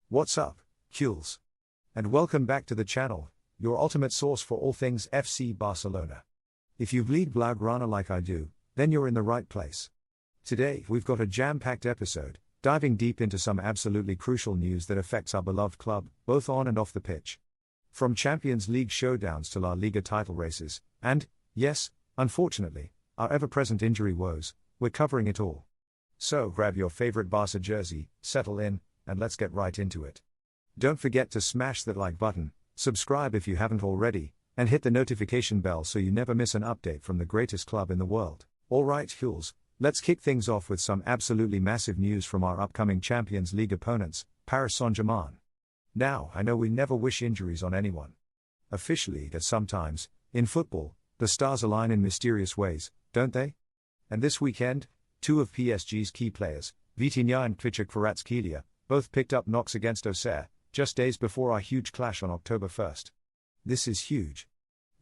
What's up, Kules? And welcome back to the channel, your ultimate source for all things FC Barcelona. If you bleed Blaugrana like I do, then you're in the right place. Today, we've got a jam-packed episode, diving deep into some absolutely crucial news that affects our beloved club, both on and off the pitch. From Champions League showdowns to La Liga title races, and, yes, unfortunately, our ever-present injury woes, we're covering it all. So grab your favorite Barça jersey, settle in, and let's get right into it. Don't forget to smash that like button, subscribe if you haven't already, and hit the notification bell so you never miss an update from the greatest club in the world. Alright, Kules, let's kick things off with some absolutely massive news from our upcoming Champions League opponents, Paris Saint-Germain. Now, I know we never wish injuries on anyone. Officially, that sometimes, in football, the stars align in mysterious ways, don't they? And this weekend, two of PSG's key players, Vitinha and Kvaratskhelia, both picked up knocks against Auxerre, just days before our huge clash on October 1st. This is huge.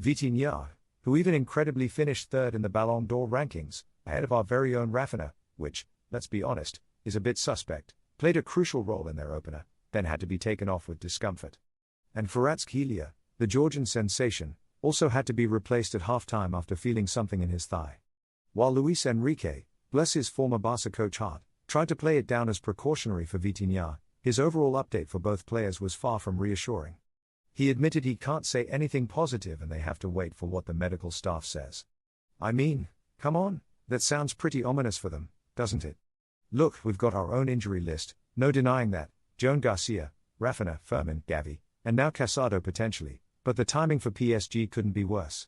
Vitinha, who even incredibly finished third in the Ballon d'Or rankings, ahead of our very own Rafinha, which, let's be honest, is a bit suspect, played a crucial role in their opener, then had to be taken off with discomfort. And Kvaratskhelia, the Georgian sensation, also had to be replaced at halftime after feeling something in his thigh. While Luis Enrique, bless his former Barça coach heart, tried to play it down as precautionary for Vitinha, his overall update for both players was far from reassuring. He admitted he can't say anything positive and they have to wait for what the medical staff says. I mean, come on, that sounds pretty ominous for them, doesn't it? Look, we've got our own injury list, no denying that: Joan Garcia, Rafinha, Fermin, Gavi, and now Casado potentially, but the timing for PSG couldn't be worse.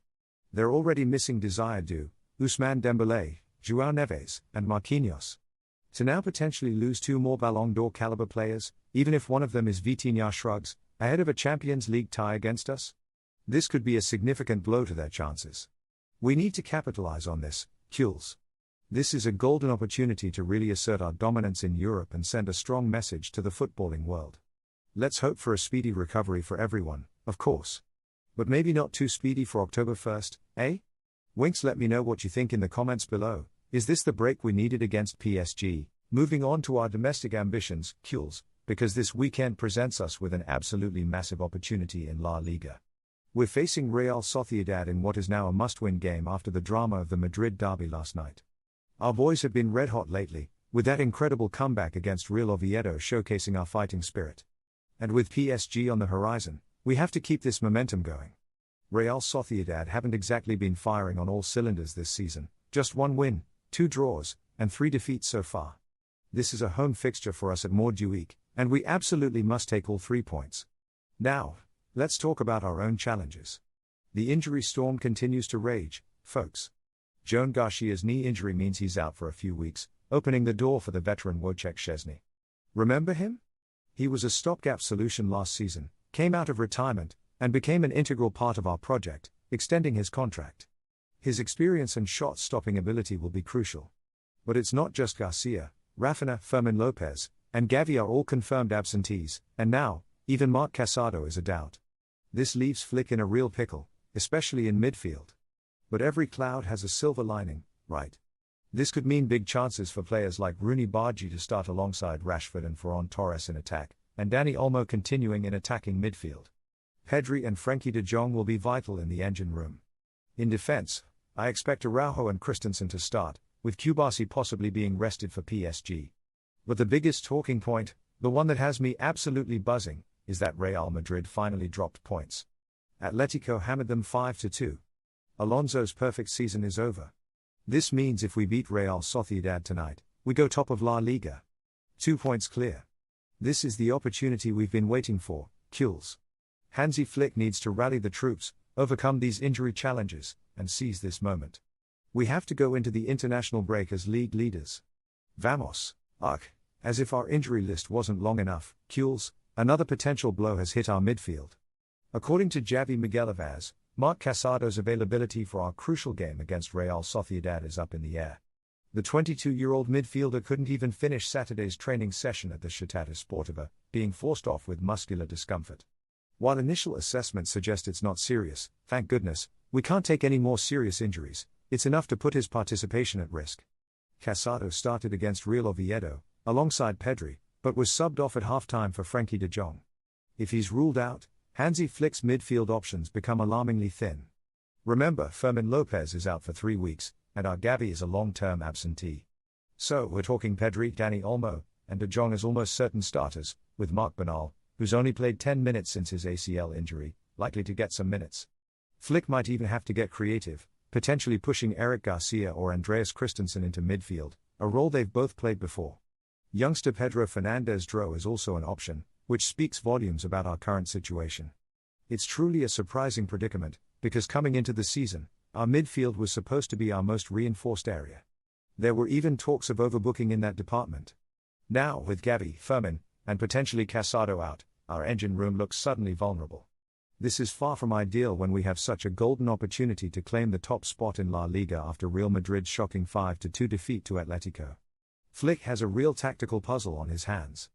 They're already missing Desire Du, Ousmane Dembélé, João Neves, and Marquinhos. To now potentially lose two more Ballon d'Or caliber players, even if one of them is Vitinha, shrugs, ahead of a Champions League tie against us? This could be a significant blow to their chances. We need to capitalize on this, Kules. This is a golden opportunity to really assert our dominance in Europe and send a strong message to the footballing world. Let's hope for a speedy recovery for everyone, of course. But maybe not too speedy for October 1st, eh? Winks, let me know what you think in the comments below. Is this the break we needed against PSG? Moving on to our domestic ambitions, Kules, because this weekend presents us with an absolutely massive opportunity in La Liga. We're facing Real Sociedad in what is now a must-win game after the drama of the Madrid derby last night. Our boys have been red hot lately, with that incredible comeback against Real Oviedo showcasing our fighting spirit. And with PSG on the horizon, we have to keep this momentum going. Real Sociedad haven't exactly been firing on all cylinders this season, just one win, 2 draws, and 3 defeats so far. This is a home fixture for us at Montjuic, and we absolutely must take all 3 points. Now, let's talk about our own challenges. The injury storm continues to rage, folks. Joan Garcia's knee injury means he's out for a few weeks, opening the door for the veteran Wojciech Szczesny. Remember him? He was a stopgap solution last season, came out of retirement, and became an integral part of our project, extending his contract. His experience and shot-stopping ability will be crucial. But it's not just Garcia. Rafinha, Fermin Lopez, and Gavi are all confirmed absentees, and now, even Marc Casado is a doubt. This leaves Flick in a real pickle, especially in midfield. But every cloud has a silver lining, right? This could mean big chances for players like Rooney Bargi to start alongside Rashford and Ferran Torres in attack, and Dani Olmo continuing in attacking midfield. Pedri and Frenkie de Jong will be vital in the engine room. In defense, I expect Araujo and Christensen to start, with Kubasi possibly being rested for PSG. But the biggest talking point, the one that has me absolutely buzzing, is that Real Madrid finally dropped points. Atletico hammered them 5-2. Alonso's perfect season is over. This means if we beat Real Sociedad tonight, we go top of La Liga. 2 points clear. This is the opportunity we've been waiting for, Kules. Hansi Flick needs to rally the troops, overcome these injury challenges, and seize this moment. We have to go into the international break as league leaders. Vamos! Ugh, as if our injury list wasn't long enough, Kules, another potential blow has hit our midfield. According to Javi Miguelavaz, Marc Casado's availability for our crucial game against Real Sociedad is up in the air. The 22-year-old midfielder couldn't even finish Saturday's training session at the Ciutat Esportiva, being forced off with muscular discomfort. While initial assessments suggest it's not serious, thank goodness, we can't take any more serious injuries. It's enough to put his participation at risk. Casado started against Real Oviedo, alongside Pedri, but was subbed off at halftime for Frenkie de Jong. If he's ruled out, Hansi Flick's midfield options become alarmingly thin. Remember, Fermin Lopez is out for 3 weeks, and our Gavi is a long-term absentee. So, we're talking Pedri, Dani Olmo, and de Jong as almost certain starters, with Marc Bernal, who's only played 10 minutes since his ACL injury, likely to get some minutes. Flick might even have to get creative, potentially pushing Eric Garcia or Andreas Christensen into midfield, a role they've both played before. Youngster Pedro Fernandez-Dro is also an option, which speaks volumes about our current situation. It's truly a surprising predicament, because coming into the season, our midfield was supposed to be our most reinforced area. There were even talks of overbooking in that department. Now, with Gavi, Fermin, and potentially Casado out, our engine room looks suddenly vulnerable. This is far from ideal when we have such a golden opportunity to claim the top spot in La Liga after Real Madrid's shocking 5-2 defeat to Atletico. Flick has a real tactical puzzle on his hands.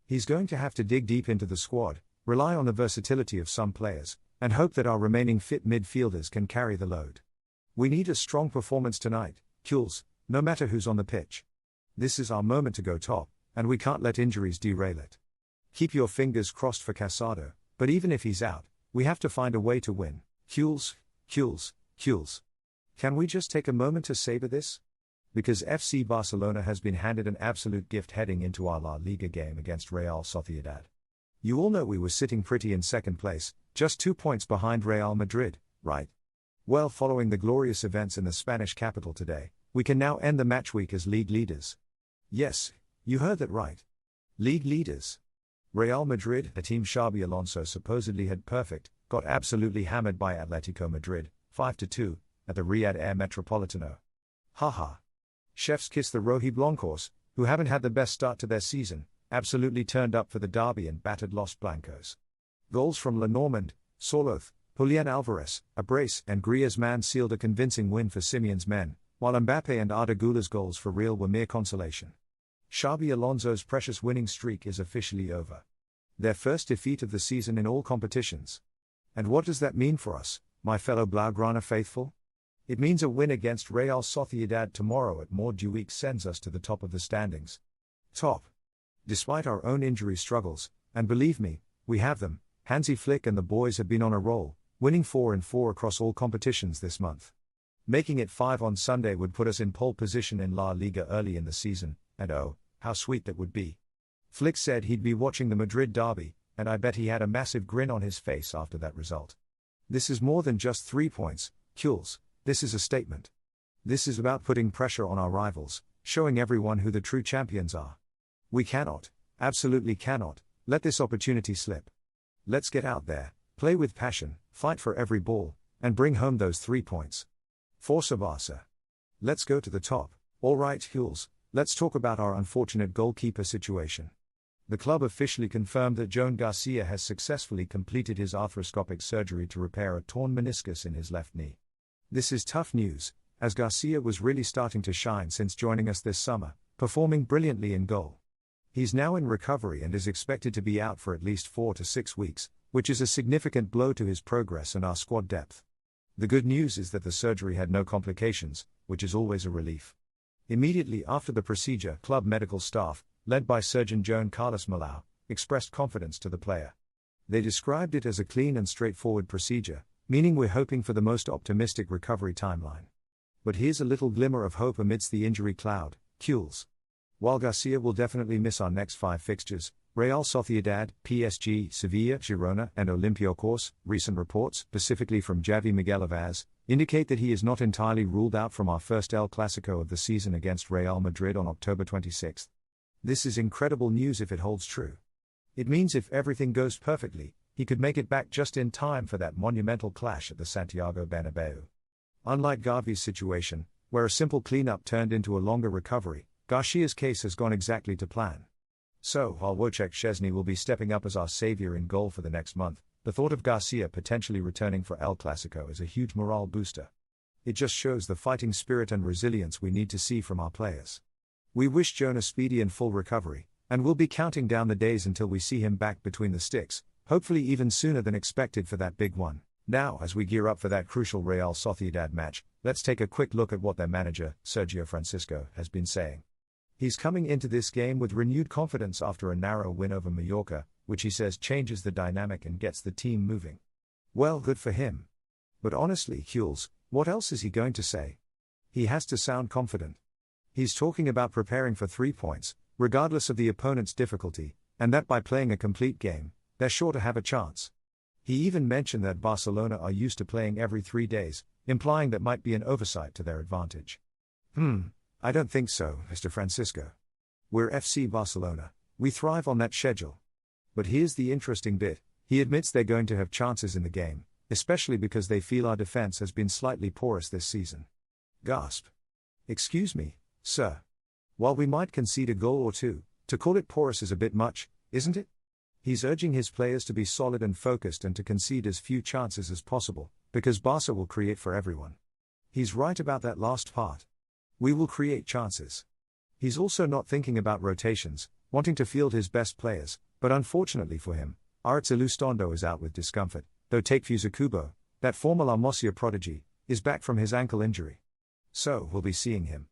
He's going to have to dig deep into the squad, rely on the versatility of some players, and hope that our remaining fit midfielders can carry the load. We need a strong performance tonight, Jules, no matter who's on the pitch. This is our moment to go top, and we can't let injuries derail it. Keep your fingers crossed for Casado, but even if he's out, we have to find a way to win. Jules. Can we just take a moment to savor this? Because FC Barcelona has been handed an absolute gift heading into our La Liga game against Real Sociedad. You all know we were sitting pretty in second place, just 2 points behind Real Madrid, right? Well, following the glorious events in the Spanish capital today, we can now end the match week as league leaders. Yes, you heard that right. League leaders. Real Madrid, a team Xabi Alonso supposedly had perfect, got absolutely hammered by Atletico Madrid, 5-2, at the Riyadh Air Metropolitano. Haha. Chef's kiss the Rojiblancos, who haven't had the best start to their season, absolutely turned up for the derby and battered Los Blancos. Goals from Lenormand, Soloth, Julian Alvarez, a brace, and Griezmann sealed a convincing win for Simeon's men, while Mbappe and Arda Güler's goals for Real were mere consolation. Xabi Alonso's precious winning streak is officially over. Their first defeat of the season in all competitions. And what does that mean for us, my fellow Blaugrana faithful? It means a win against Real Sociedad tomorrow at Montjuic sends us to the top of the standings. Top. Despite our own injury struggles, and believe me, we have them, Hansi Flick and the boys have been on a roll, winning 4-4 across all competitions this month. Making it 5 on Sunday would put us in pole position in La Liga early in the season, and oh, how sweet that would be. Flick said he'd be watching the Madrid derby, and I bet he had a massive grin on his face after that result. This is more than just 3 points, Jules, this is a statement. This is about putting pressure on our rivals, showing everyone who the true champions are. We cannot, absolutely cannot, let this opportunity slip. Let's get out there, play with passion, fight for every ball, and bring home those 3 points. Forza Barça. Let's go to the top. Alright, Jules, let's talk about our unfortunate goalkeeper situation. The club officially confirmed that Joan Garcia has successfully completed his arthroscopic surgery to repair a torn meniscus in his left knee. This is tough news, as Garcia was really starting to shine since joining us this summer, performing brilliantly in goal. He's now in recovery and is expected to be out for at least 4 to 6 weeks, which is a significant blow to his progress and our squad depth. The good news is that the surgery had no complications, which is always a relief. Immediately after the procedure, club medical staff, led by Surgeon Joan Carlos Malau, expressed confidence to the player. They described it as a clean and straightforward procedure, meaning we're hoping for the most optimistic recovery timeline. But here's a little glimmer of hope amidst the injury cloud, Jules. While Garcia will definitely miss our next 5 fixtures, Real Sociedad, PSG, Sevilla, Girona, and Olympiacos, recent reports, specifically from Javi Miguel Avaz, indicate that he is not entirely ruled out from our first El Clasico of the season against Real Madrid on October 26. This is incredible news if it holds true. It means if everything goes perfectly, he could make it back just in time for that monumental clash at the Santiago Bernabeu. Unlike Gavi's situation, where a simple cleanup turned into a longer recovery, Garcia's case has gone exactly to plan. So, while Wojciech Szczesny will be stepping up as our savior in goal for the next month, the thought of Garcia potentially returning for El Clasico is a huge morale booster. It just shows the fighting spirit and resilience we need to see from our players. We wish Joan a speedy and full recovery, and we'll be counting down the days until we see him back between the sticks, hopefully even sooner than expected for that big one. Now, as we gear up for that crucial Real Sociedad match, let's take a quick look at what their manager, Sergio Francisco, has been saying. He's coming into this game with renewed confidence after a narrow win over Mallorca, which he says changes the dynamic and gets the team moving. Well, good for him. But honestly, Jules, what else is he going to say? He has to sound confident. He's talking about preparing for 3 points, regardless of the opponent's difficulty, and that by playing a complete game, they're sure to have a chance. He even mentioned that Barcelona are used to playing every 3 days, implying that might be an oversight to their advantage. I don't think so, Mr. Francisco. We're FC Barcelona. We thrive on that schedule. But here's the interesting bit, he admits they're going to have chances in the game, especially because they feel our defense has been slightly porous this season. Gasp. Excuse me, sir. While we might concede a goal or two, to call it porous is a bit much, isn't it? He's urging his players to be solid and focused and to concede as few chances as possible, because Barca will create for everyone. He's right about that last part. We will create chances. He's also not thinking about rotations, wanting to field his best players, but unfortunately for him, Aritz Ilustondo is out with discomfort, though Take Fusakubo, that former La Masia prodigy, is back from his ankle injury. So, we'll be seeing him.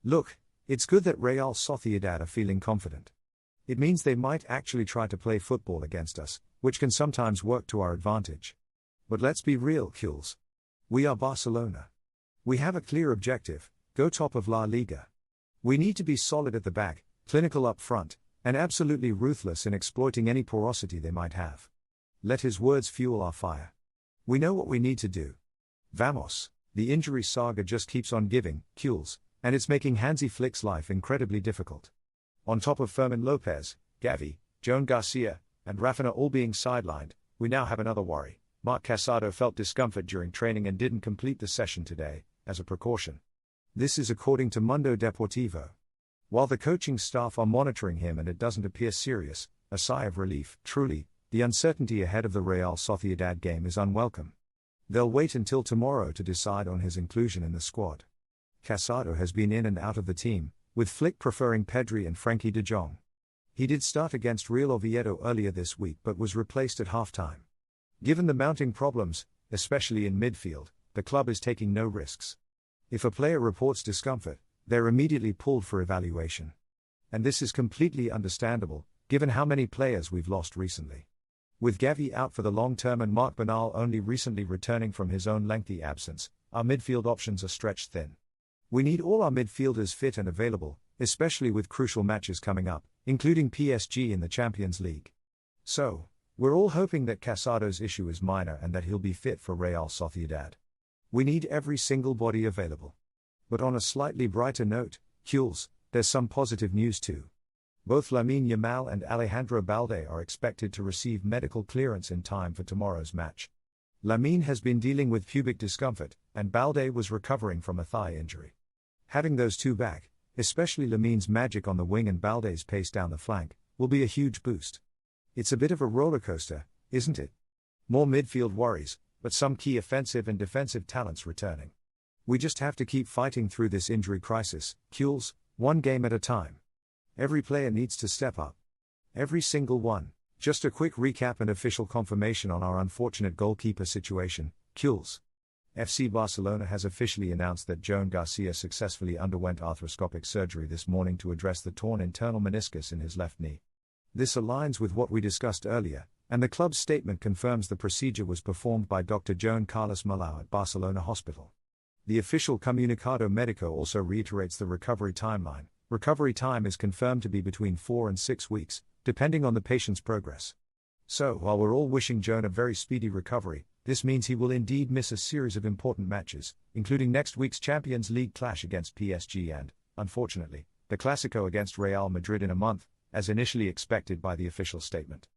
Look, it's good that Real Sociedad are feeling confident. It means they might actually try to play football against us, which can sometimes work to our advantage. But let's be real, Jules. We are Barcelona. We have a clear objective, go top of La Liga. We need to be solid at the back, clinical up front, and absolutely ruthless in exploiting any porosity they might have. Let his words fuel our fire. We know what we need to do. Vamos, the injury saga just keeps on giving, Jules, and it's making Hansi Flick's life incredibly difficult. On top of Fermin Lopez, Gavi, Joan Garcia, and Rafinha all being sidelined, we now have another worry. Marc Casado felt discomfort during training and didn't complete the session today, as a precaution. This is according to Mundo Deportivo. While the coaching staff are monitoring him and it doesn't appear serious, a sigh of relief. Truly, the uncertainty ahead of the Real Sociedad game is unwelcome. They'll wait until tomorrow to decide on his inclusion in the squad. Casado has been in and out of the team, with Flick preferring Pedri and Frenkie de Jong. He did start against Real Oviedo earlier this week but was replaced at halftime. Given the mounting problems, especially in midfield, the club is taking no risks. If a player reports discomfort, they're immediately pulled for evaluation. And this is completely understandable, given how many players we've lost recently. With Gavi out for the long term and Marc Bernal only recently returning from his own lengthy absence, our midfield options are stretched thin. We need all our midfielders fit and available, especially with crucial matches coming up, including PSG in the Champions League. So, we're all hoping that Casado's issue is minor and that he'll be fit for Real Sociedad. We need every single body available. But on a slightly brighter note, Jules, there's some positive news too. Both Lamine Yamal and Alejandro Balde are expected to receive medical clearance in time for tomorrow's match. Lamine has been dealing with pubic discomfort, and Balde was recovering from a thigh injury. Having those two back, especially Lamine's magic on the wing and Balde's pace down the flank, will be a huge boost. It's a bit of a roller coaster, isn't it? More midfield worries, but some key offensive and defensive talents returning. We just have to keep fighting through this injury crisis, Jules, one game at a time. Every player needs to step up. Every single one. Just a quick recap and official confirmation on our unfortunate goalkeeper situation, Jules. FC Barcelona has officially announced that Joan Garcia successfully underwent arthroscopic surgery this morning to address the torn internal meniscus in his left knee. This aligns with what we discussed earlier, and the club's statement confirms the procedure was performed by Dr. Joan Carlos Malau at Barcelona Hospital. The official Comunicado Médico also reiterates the recovery timeline. Recovery time is confirmed to be between 4 and 6 weeks, depending on the patient's progress. So, while we're all wishing Joan a very speedy recovery, this means he will indeed miss a series of important matches, including next week's Champions League clash against PSG and, unfortunately, the Clásico against Real Madrid in a month, as initially expected by the official statement.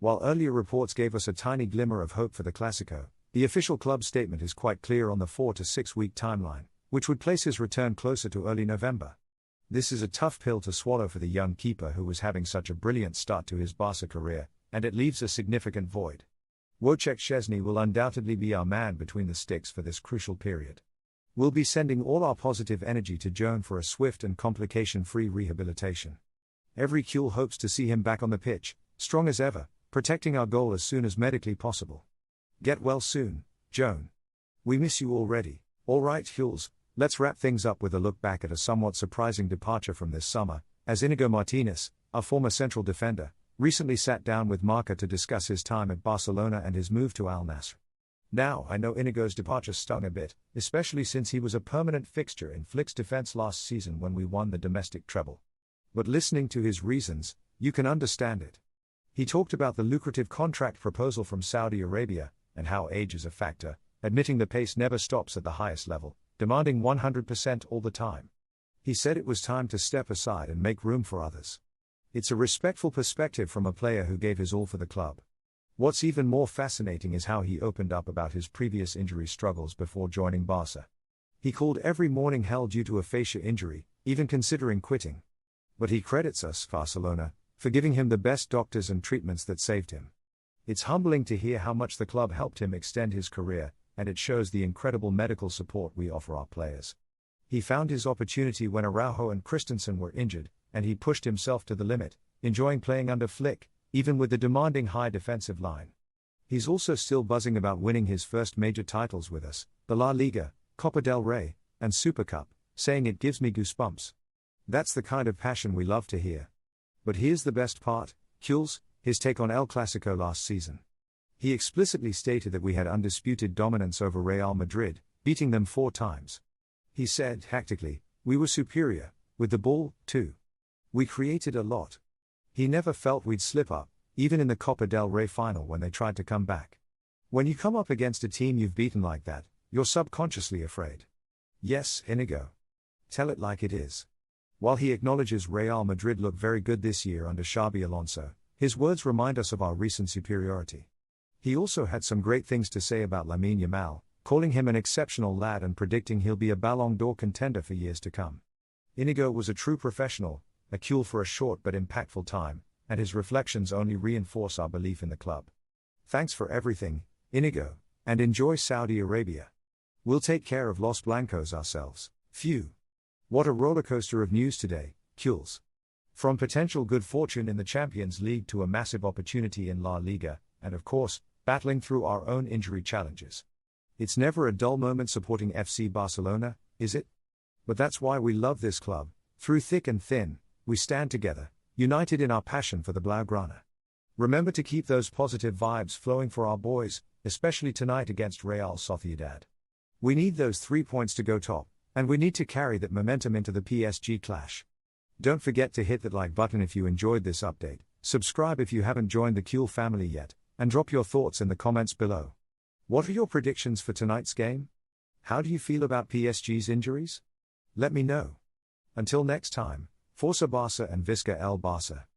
While earlier reports gave us a tiny glimmer of hope for the Clásico, the official club statement is quite clear on the 4 to 6 week timeline, which would place his return closer to early November. This is a tough pill to swallow for the young keeper who was having such a brilliant start to his Barca career, and it leaves a significant void. Wojciech Szczesny will undoubtedly be our man between the sticks for this crucial period. We'll be sending all our positive energy to Joan for a swift and complication-free rehabilitation. Every Cule hopes to see him back on the pitch, strong as ever, protecting our goal as soon as medically possible. Get well soon, Joan. We miss you already. All right, Jules, let's wrap things up with a look back at a somewhat surprising departure from this summer, as Inigo Martinez, our former central defender, recently sat down with Marca to discuss his time at Barcelona and his move to Al Nassr. Now, I know Inigo's departure stung a bit, especially since he was a permanent fixture in Flick's defense last season when we won the domestic treble. But listening to his reasons, you can understand it. He talked about the lucrative contract proposal from Saudi Arabia, and how age is a factor, admitting the pace never stops at the highest level, demanding 100% all the time. He said it was time to step aside and make room for others. It's a respectful perspective from a player who gave his all for the club. What's even more fascinating is how he opened up about his previous injury struggles before joining Barça. He called every morning hell due to a fascia injury, even considering quitting. But he credits us, Barcelona, for giving him the best doctors and treatments that saved him. It's humbling to hear how much the club helped him extend his career, and it shows the incredible medical support we offer our players. He found his opportunity when Araujo and Christensen were injured, and he pushed himself to the limit, enjoying playing under Flick, even with the demanding high defensive line. He's also still buzzing about winning his first major titles with us, the La Liga, Copa del Rey, and Super Cup, saying it gives me goosebumps. That's the kind of passion we love to hear. But here's the best part, Jules, his take on El Clasico last season. He explicitly stated that we had undisputed dominance over Real Madrid, beating them 4 times. He said, tactically, we were superior, with the ball, too. We created a lot. He never felt we'd slip up, even in the Copa del Rey final when they tried to come back. When you come up against a team you've beaten like that, you're subconsciously afraid. Yes, Inigo. Tell it like it is. While he acknowledges Real Madrid look very good this year under Xabi Alonso, his words remind us of our recent superiority. He also had some great things to say about Lamine Yamal, calling him an exceptional lad and predicting he'll be a Ballon d'Or contender for years to come. Inigo was a true professional, a Cule for a short but impactful time, and his reflections only reinforce our belief in the club. Thanks for everything, Inigo, and enjoy Saudi Arabia. We'll take care of Los Blancos ourselves. Phew. What a rollercoaster of news today, Cules. From potential good fortune in the Champions League to a massive opportunity in La Liga, and of course, battling through our own injury challenges. It's never a dull moment supporting FC Barcelona, is it? But that's why we love this club. Through thick and thin, we stand together, united in our passion for the Blaugrana. Remember to keep those positive vibes flowing for our boys, especially tonight against Real Sociedad. We need those 3 points to go top, and we need to carry that momentum into the PSG clash. Don't forget to hit that like button if you enjoyed this update, subscribe if you haven't joined the Cule family yet, and drop your thoughts in the comments below. What are your predictions for tonight's game? How do you feel about PSG's injuries? Let me know. Until next time, Forza Barça and Visca el Barça.